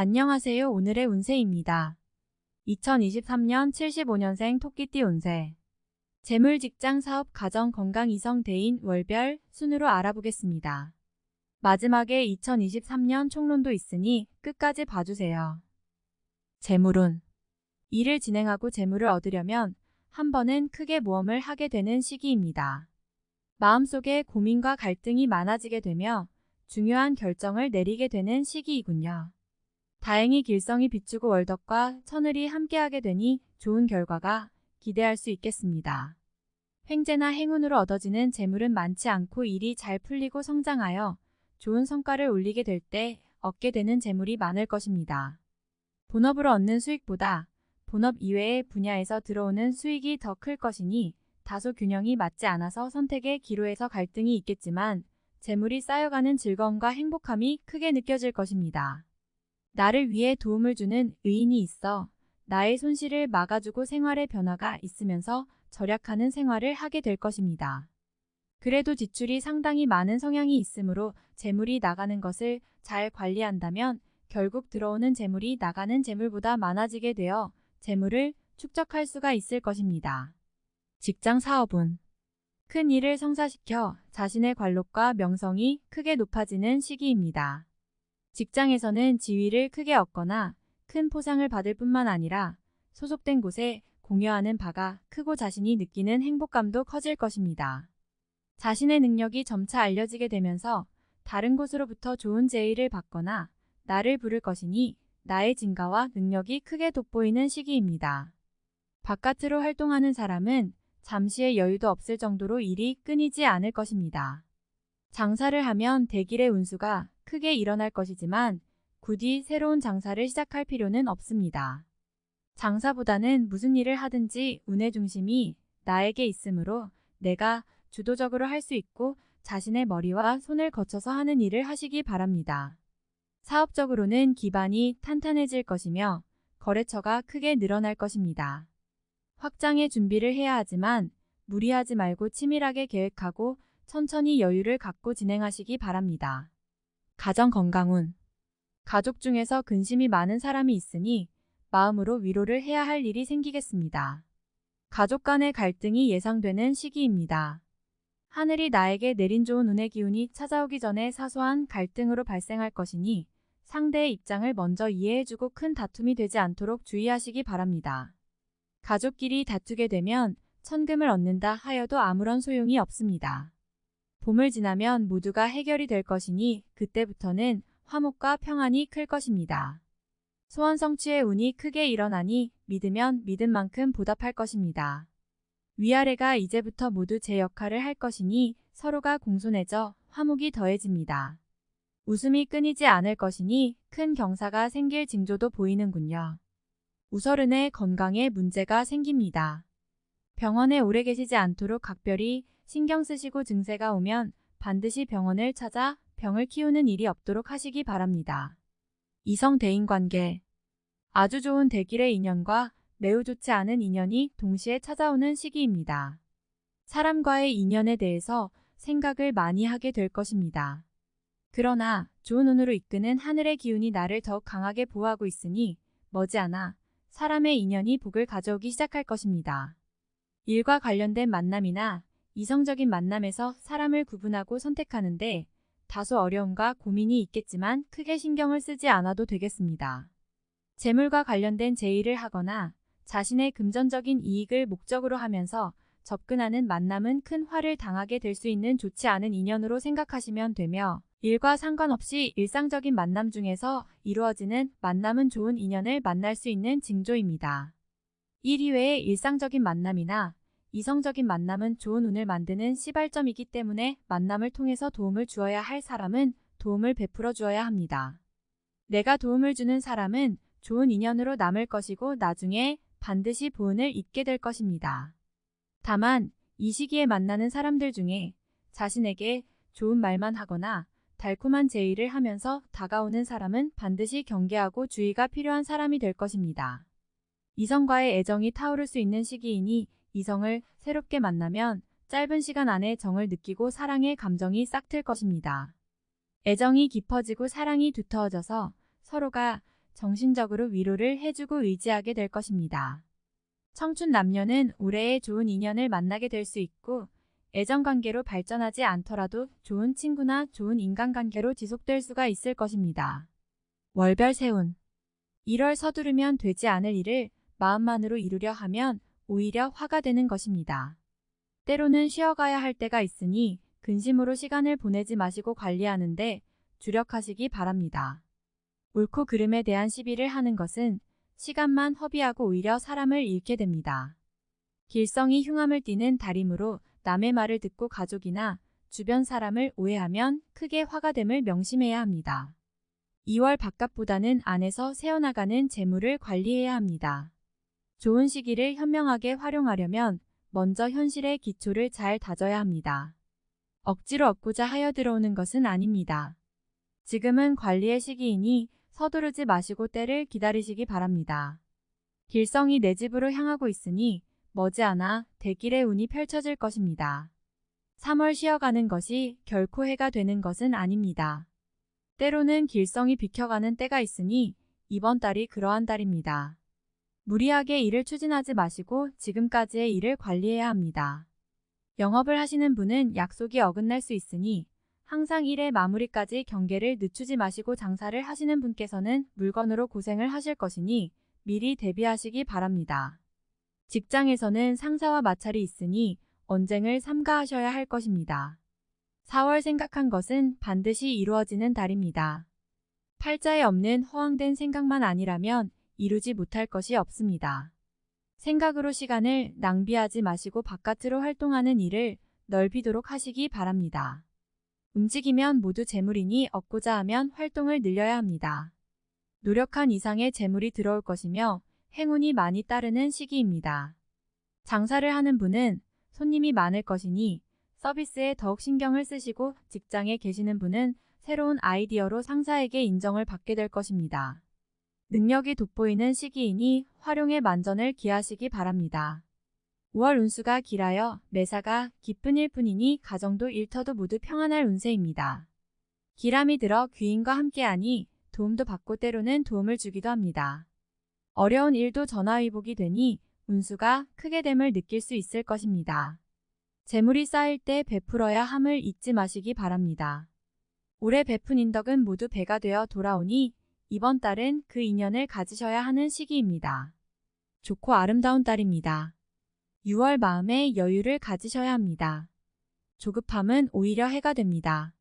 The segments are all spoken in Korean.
안녕하세요. 오늘의 운세입니다. 2023년 75년생 토끼띠 운세. 재물, 직장, 사업, 가정, 건강, 이성, 대인, 월별, 순으로 알아보겠습니다. 마지막에 2023년 총론도 있으니 끝까지 봐주세요. 재물운. 일을 진행하고 재물을 얻으려면 한 번은 크게 모험을 하게 되는 시기입니다. 마음속에 고민과 갈등이 많아지게 되며 중요한 결정을 내리게 되는 시기이군요. 다행히 길성이 비추고 월덕과 천을이 함께하게 되니 좋은 결과가 기대할 수 있겠습니다. 횡재나 행운으로 얻어지는 재물은 많지 않고 일이 잘 풀리고 성장하여 좋은 성과를 올리게 될 때 얻게 되는 재물이 많을 것입니다. 본업으로 얻는 수익보다 본업 이외의 분야에서 들어오는 수익이 더 클 것이니 다소 균형이 맞지 않아서 선택의 기로에서 갈등이 있겠지만 재물이 쌓여가는 즐거움과 행복함이 크게 느껴질 것입니다. 나를 위해 도움을 주는 의인이 있어 나의 손실을 막아주고 생활의 변화가 있으면서 절약하는 생활을 하게 될 것입니다. 그래도 지출이 상당히 많은 성향이 있으므로 재물이 나가는 것을 잘 관리한다면 결국 들어오는 재물이 나가는 재물보다 많아지게 되어 재물을 축적할 수가 있을 것입니다. 직장, 사업운. 큰 일을 성사시켜 자신의 관록과 명성이 크게 높아지는 시기입니다. 직장에서는 지위를 크게 얻거나 큰 포상을 받을 뿐만 아니라 소속된 곳에 공여하는 바가 크고 자신이 느끼는 행복감도 커질 것입니다. 자신의 능력이 점차 알려지게 되면서 다른 곳으로부터 좋은 제의를 받거나 나를 부를 것이니 나의 진가와 능력이 크게 돋보이는 시기입니다. 바깥으로 활동하는 사람은 잠시의 여유도 없을 정도로 일이 끊이지 않을 것입니다. 장사를 하면 대길의 운수가 크게 일어날 것이지만 굳이 새로운 장사를 시작할 필요는 없습니다. 장사보다는 무슨 일을 하든지 운의 중심이 나에게 있으므로 내가 주도적으로 할 수 있고 자신의 머리와 손을 거쳐서 하는 일을 하시기 바랍니다. 사업적으로는 기반이 탄탄해질 것이며 거래처가 크게 늘어날 것입니다. 확장의 준비를 해야 하지만 무리하지 말고 치밀하게 계획하고 천천히 여유를 갖고 진행하시기 바랍니다. 가정, 건강운. 가족 중에서 근심이 많은 사람이 있으니 마음으로 위로를 해야 할 일이 생기겠습니다. 가족 간의 갈등이 예상되는 시기입니다. 하늘이 나에게 내린 좋은 운의 기운이 찾아오기 전에 사소한 갈등으로 발생할 것이니 상대의 입장을 먼저 이해해주고 큰 다툼이 되지 않도록 주의하시기 바랍니다. 가족끼리 다투게 되면 천금을 얻는다 하여도 아무런 소용이 없습니다. 봄을 지나면 모두가 해결이 될 것이니 그때부터는 화목과 평안이 클 것입니다. 소원 성취의 운이 크게 일어나니 믿으면 믿은 만큼 보답할 것입니다. 위아래가 이제부터 모두 제 역할을 할 것이니 서로가 공손해져 화목이 더해집니다. 웃음이 끊이지 않을 것이니 큰 경사가 생길 징조도 보이는군요. 우설은의 건강에 문제가 생깁니다. 병원에 오래 계시지 않도록 각별히 신경 쓰시고 증세가 오면 반드시 병원을 찾아 병을 키우는 일이 없도록 하시기 바랍니다. 이성, 대인 관계. 아주 좋은 대길의 인연과 매우 좋지 않은 인연이 동시에 찾아오는 시기입니다. 사람과의 인연에 대해서 생각을 많이 하게 될 것입니다. 그러나 좋은 운으로 이끄는 하늘의 기운이 나를 더욱 강하게 보호하고 있으니 머지않아 사람의 인연이 복을 가져오기 시작할 것입니다. 일과 관련된 만남이나 이성적인 만남에서 사람을 구분하고 선택하는데 다소 어려움과 고민이 있겠지만 크게 신경을 쓰지 않아도 되겠습니다. 재물과 관련된 제의를 하거나 자신의 금전적인 이익을 목적으로 하면서 접근하는 만남은 큰 화를 당하게 될 수 있는 좋지 않은 인연으로 생각하시면 되며 일과 상관없이 일상적인 만남 중에서 이루어지는 만남은 좋은 인연을 만날 수 있는 징조입니다. 일 이외의 일상적인 만남이나 이성적인 만남은 좋은 운을 만드는 시발점이기 때문에 만남을 통해서 도움을 주어야 할 사람은 도움을 베풀어 주어야 합니다. 내가 도움을 주는 사람은 좋은 인연으로 남을 것이고 나중에 반드시 보은을 잇게 될 것입니다. 다만 이 시기에 만나는 사람들 중에 자신에게 좋은 말만 하거나 달콤한 제의를 하면서 다가오는 사람은 반드시 경계하고 주의가 필요한 사람이 될 것입니다. 이성과의 애정이 타오를 수 있는 시기이니 이성을 새롭게 만나면 짧은 시간 안에 정을 느끼고 사랑의 감정이 싹틀 것입니다. 애정이 깊어지고 사랑이 두터워져서 서로가 정신적으로 위로를 해주고 의지하게 될 것입니다. 청춘 남녀는 올해의 좋은 인연을 만나게 될 수 있고 애정관계로 발전하지 않더라도 좋은 친구나 좋은 인간관계로 지속될 수가 있을 것입니다. 월별 세운 1월 서두르면 되지 않을 일을 마음만으로 이루려 하면 오히려 화가 되는 것입니다. 때로는 쉬어가야 할 때가 있으니 근심으로 시간을 보내지 마시고 관리하는데 주력하시기 바랍니다. 옳고 그름에 대한 시비를 하는 것은 시간만 허비하고 오히려 사람을 잃게 됩니다. 길성이 흉함을 띠는 달이므로 남의 말을 듣고 가족이나 주변 사람을 오해하면 크게 화가 됨을 명심해야 합니다. 2월 바깥보다는 안에서 새어나가는 재물을 관리해야 합니다. 좋은 시기를 현명하게 활용하려면 먼저 현실의 기초를 잘 다져야 합니다. 억지로 얻고자 하여 들어오는 것은 아닙니다. 지금은 관리의 시기이니 서두르지 마시고 때를 기다리시기 바랍니다. 길성이 내 집으로 향하고 있으니 머지않아 대길의 운이 펼쳐질 것입니다. 3월 쉬어가는 것이 결코 해가 되는 것은 아닙니다. 때로는 길성이 비켜가는 때가 있으니 이번 달이 그러한 달입니다. 무리하게 일을 추진하지 마시고 지금까지의 일을 관리해야 합니다. 영업을 하시는 분은 약속이 어긋날 수 있으니 항상 일의 마무리까지 경계를 늦추지 마시고 장사를 하시는 분께서는 물건으로 고생을 하실 것이니 미리 대비하시기 바랍니다. 직장에서는 상사와 마찰이 있으니 언쟁을 삼가하셔야 할 것입니다. 4월 생각한 것은 반드시 이루어지는 달입니다. 팔자에 없는 허황된 생각만 아니라면 이루지 못할 것이 없습니다. 생각으로 시간을 낭비하지 마시고 바깥으로 활동하는 일을 넓히도록 하시기 바랍니다. 움직이면 모두 재물이니 얻고자 하면 활동을 늘려야 합니다. 노력한 이상의 재물이 들어올 것이며 행운이 많이 따르는 시기입니다. 장사를 하는 분은 손님이 많을 것이니 서비스에 더욱 신경을 쓰시고 직장에 계시는 분은 새로운 아이디어로 상사에게 인정을 받게 될 것입니다. 능력이 돋보이는 시기이니 활용에 만전을 기하시기 바랍니다. 5월 운수가 길하여 매사가 기쁜 일뿐이니 가정도 일터도 모두 평안할 운세입니다. 기람이 들어 귀인과 함께하니 도움도 받고 때로는 도움을 주기도 합니다. 어려운 일도 전화위복이 되니 운수가 크게 됨을 느낄 수 있을 것입니다. 재물이 쌓일 때 베풀어야 함을 잊지 마시기 바랍니다. 올해 베푼 인덕은 모두 배가 되어 돌아오니 이번 달은 그 인연을 가지셔야 하는 시기입니다. 좋고 아름다운 달입니다. 6월 마음에 여유를 가지셔야 합니다. 조급함은 오히려 해가 됩니다.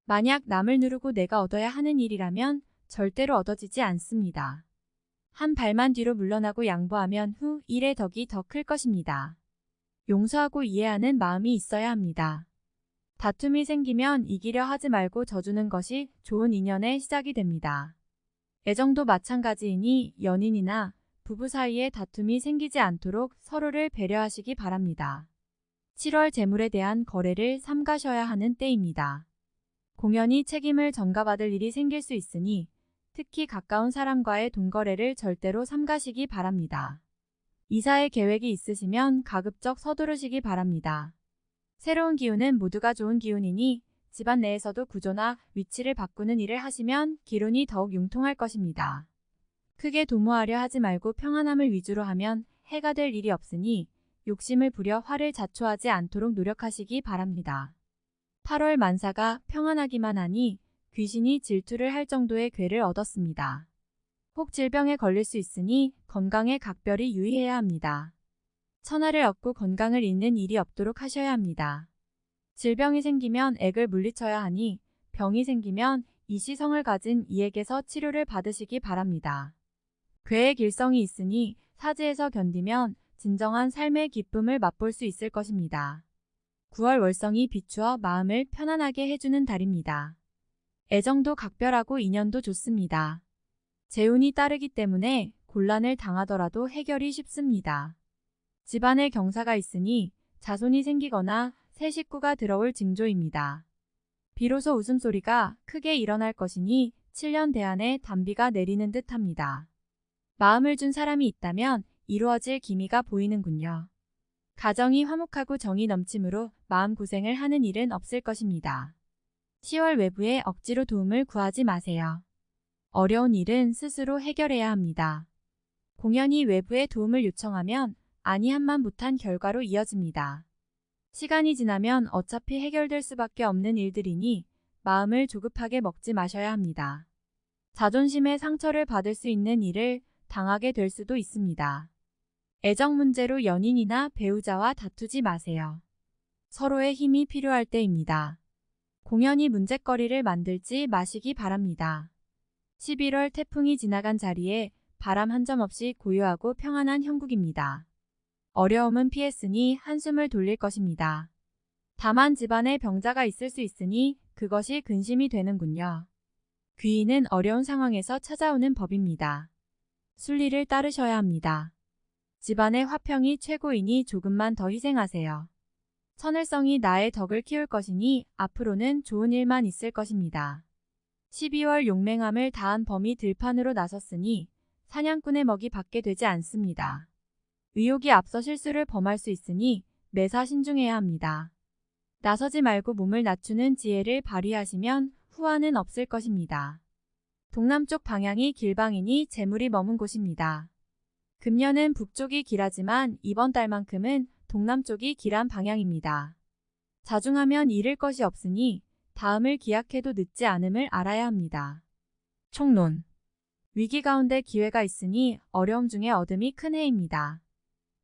만약 남을 누르고 내가 얻어야 하는 일이라면 절대로 얻어지지 않습니다. 한 발만 뒤로 물러나고 양보하면 후 일의 덕이 더 클 것입니다. 용서하고 이해하는 마음이 있어야 합니다. 다툼이 생기면 이기려 하지 말고 져주는 것이 좋은 인연의 시작이 됩니다. 애정도 마찬가지이니 연인이나 부부 사이에 다툼이 생기지 않도록 서로를 배려하시기 바랍니다. 7월 재물에 대한 거래를 삼가셔야 하는 때입니다. 공연히 책임을 전가받을 일이 생길 수 있으니 특히 가까운 사람과의 돈거래를 절대로 삼가시기 바랍니다. 이사의 계획이 있으시면 가급적 서두르시기 바랍니다. 새로운 기운은 모두가 좋은 기운이니 집안 내에서도 구조나 위치를 바꾸는 일을 하시면 기운이 더욱 융통할 것입니다. 크게 도모하려 하지 말고 평안함을 위주로 하면 해가 될 일이 없으니 욕심을 부려 화를 자초하지 않도록 노력하시기 바랍니다. 8월 만사가 평안하기만 하니 귀신이 질투를 할 정도의 괴를 얻었습니다. 혹 질병에 걸릴 수 있으니 건강에 각별히 유의해야 합니다. 천하를 얻고 건강을 잃는 일이 없도록 하셔야 합니다. 질병이 생기면 액을 물리쳐야 하니 병이 생기면 이시성을 가진 이에게서 치료를 받으시기 바랍니다. 괴의 길성이 있으니 사지에서 견디면 진정한 삶의 기쁨을 맛볼 수 있을 것입니다. 9월 월성이 비추어 마음을 편안하게 해주는 달입니다. 애정도 각별하고 인연도 좋습니다. 재운이 따르기 때문에 곤란을 당하더라도 해결이 쉽습니다. 집안에 경사가 있으니 자손이 생기거나 새 식구가 들어올 징조입니다. 비로소 웃음소리가 크게 일어날 것이니 7년 대안에 단비가 내리는 듯합니다. 마음을 준 사람이 있다면 이루어질 기미가 보이는군요. 가정이 화목하고 정이 넘치므로 마음고생을 하는 일은 없을 것입니다. 10월 외부에 억지로 도움을 구하지 마세요. 어려운 일은 스스로 해결해야 합니다. 공연이 외부의 도움을 요청하면 아니함만 못한 결과로 이어집니다. 시간이 지나면 어차피 해결될 수밖에 없는 일들이니 마음을 조급하게 먹지 마셔야 합니다. 자존심의 상처를 받을 수 있는 일을 당하게 될 수도 있습니다. 애정 문제로 연인이나 배우자와 다투지 마세요. 서로의 힘이 필요할 때입니다. 공연이 문제거리를 만들지 마시기 바랍니다. 11월 태풍이 지나간 자리에 바람 한 점 없이 고요하고 평안한 형국입니다. 어려움은 피했으니 한숨을 돌릴 것입니다. 다만 집안에 병자가 있을 수 있으니 그것이 근심이 되는군요. 귀인은 어려운 상황에서 찾아오는 법입니다. 순리를 따르셔야 합니다. 집안의 화평이 최고이니 조금만 더 희생하세요. 선을성이 나의 덕을 키울 것이니 앞으로는 좋은 일만 있을 것입니다. 12월 용맹함을 다한 범이 들판으로 나섰으니 사냥꾼의 먹이 받게 되지 않습니다. 의욕이 앞서 실수를 범할 수 있으니 매사 신중해야 합니다. 나서지 말고 몸을 낮추는 지혜를 발휘하시면 후환은 없을 것입니다. 동남쪽 방향이 길방이니 재물이 머문 곳입니다. 금년은 북쪽이 길하지만 이번 달만큼은 동남쪽이 길한 방향입니다. 자중하면 잃을 것이 없으니 다음을 기약해도 늦지 않음을 알아야 합니다. 총론. 위기 가운데 기회가 있으니 어려움 중에 얻음이 큰 해입니다.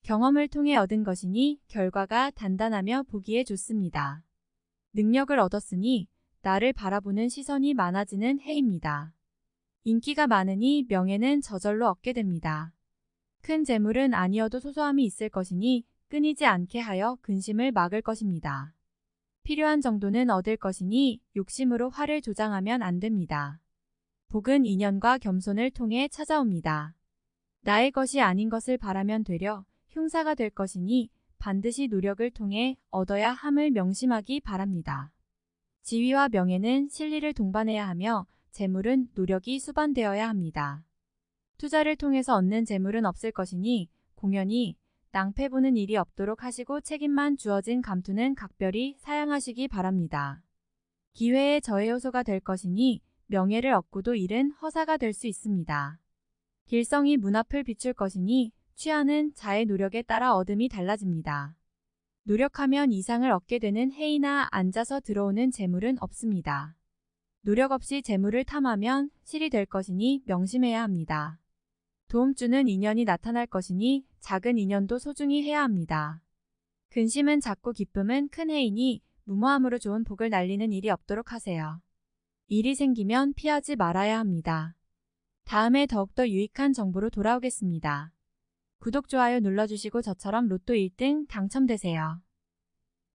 경험을 통해 얻은 것이니 결과가 단단하며 보기에 좋습니다. 능력을 얻었으니 나를 바라보는 시선이 많아지는 해입니다. 인기가 많으니 명예는 저절로 얻게 됩니다. 큰 재물은 아니어도 소소함이 있을 것이니 끊이지 않게 하여 근심을 막을 것입니다. 필요한 정도는 얻을 것이니 욕심으로 화를 조장하면 안 됩니다. 복은 인연과 겸손을 통해 찾아옵니다. 나의 것이 아닌 것을 바라면 되려 흉사가 될 것이니 반드시 노력을 통해 얻어야 함을 명심하기 바랍니다. 지위와 명예는 실리를 동반해야 하며 재물은 노력이 수반되어야 합니다. 투자를 통해서 얻는 재물은 없을 것이니 공연히 낭패 보는 일이 없도록 하시고 책임만 주어진 감투는 각별히 사양하시기 바랍니다. 기회의 저해 요소가 될 것이니 명예를 얻고도 일은 허사가 될 수 있습니다. 길성이 문 앞을 비출 것이니 취하는 자의 노력에 따라 얻음이 달라집니다. 노력하면 이상을 얻게 되는 해이나 앉아서 들어오는 재물은 없습니다. 노력 없이 재물을 탐하면 실이 될 것이니 명심해야 합니다. 도움 주는 인연이 나타날 것이니 작은 인연도 소중히 해야 합니다. 근심은 작고 기쁨은 큰 해이니 무모함으로 좋은 복을 날리는 일이 없도록 하세요. 일이 생기면 피하지 말아야 합니다. 다음에 더욱더 유익한 정보로 돌아오겠습니다. 구독, 좋아요 눌러주시고 저처럼 로또 1등 당첨되세요.